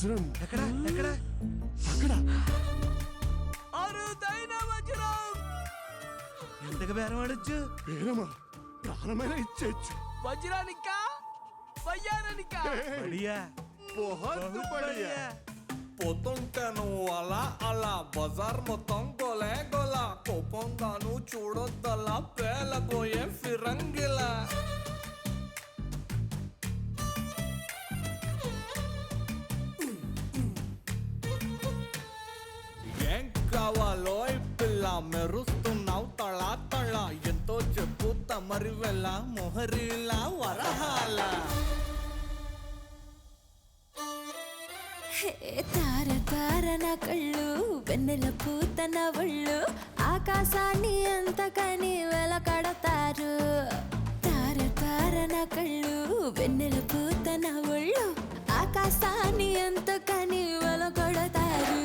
వజ్రం ఎక్కడ ఎక్కడ అక్కడ అరుదైన వజ్రం. ఎంతకు బేరం ఆడొచ్చు? పేరమా ప్రాణమైన ఇచ్చేచ్చు. వజ్రానికా వయ్యారానికా? బడియా బహుత్ బడియా. పోతుంటాను అలా అలా బజార్ మొత్తం గోలే గోలా కోపంగాను చూడొద్దలా పేలబోయే ఫిరంగిలా ఏం కావాలో ఈ పిల్ల మెరుస్తున్నావు తళా తళ ఎంతో చెప్పు తమరి వెళ్ళ మొహరిలా వరహాల తార తార నా కళ్ళు వెన్నెల పూత నా ఒళ్ళు ఆకాశాన్ని ఎంతకని వెలకడతారు. తార తార నా కళ్ళు వెన్నెల పూత నా ఒళ్ళు ఆకాశాన్ని ఎంతకని వెలకడతారు.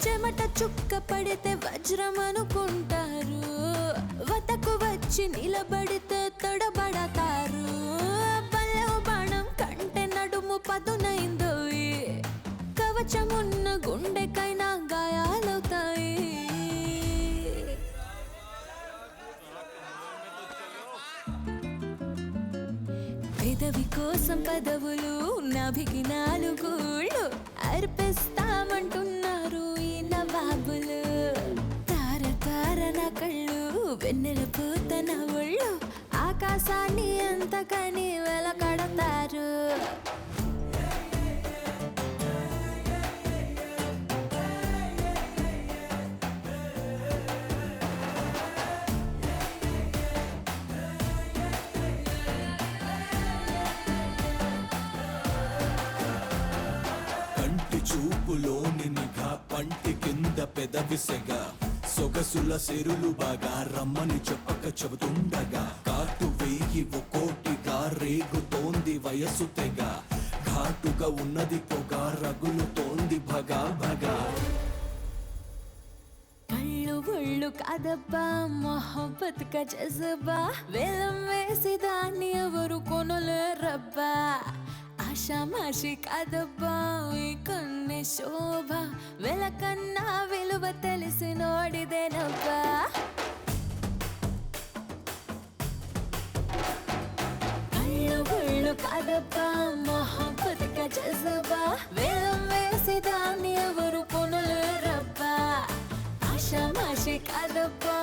చెమట చుక్క పడితే వజ్రం అనుకుంటారు, వతకు వచ్చి నిలబడితే తొడబడతారు. బల్లెం బాణం కంటే నడుము పదునైందో, కవచమున్న గుండెకైనా గాయాలవుతాయి. పెదవి కోసం పదవులు నాభికి నాలుగుళ్ళు అర్పిస్తామంటున్నారు ఈ నవాబులు. తార తార నా కళ్ళు వెన్నెల పూత నా ఒళ్ళు ఆకాశాన్ని ఎంతకని వెలకడతారు. చూపులోని నిఘా పంటి కింద పెదవిసెగ సొగసుల సెరులు బాగా రమ్మని చెప్పక చెబుతుండగా కాటు వేయి ఒక్కోటిగా రేగుతోంది వయసు తెగ ఘాటుగా ఉన్నది పొగ రగులుతోంది భగా భగా. కళ్ళు ఒళ్ళు కాదబ్బా మొహబ్బత్ కా జజబా వేలం వేసి దాన్ని ఎవరు కొనలేరబ్బా. ఆషామాషి కాదబ్బా ఈ కన్నే శోభ వెలకన్నా విలువ తెలిసి నోడిదేనబ్బా. కళ్ళు ఒళ్ళు కాదబ్బా మొహబ్బత్ కా జజబా వేలం వేసి దాన్ని ఎవరు కొనలేరబ్బా. ఆషామాషి కాదబ్బా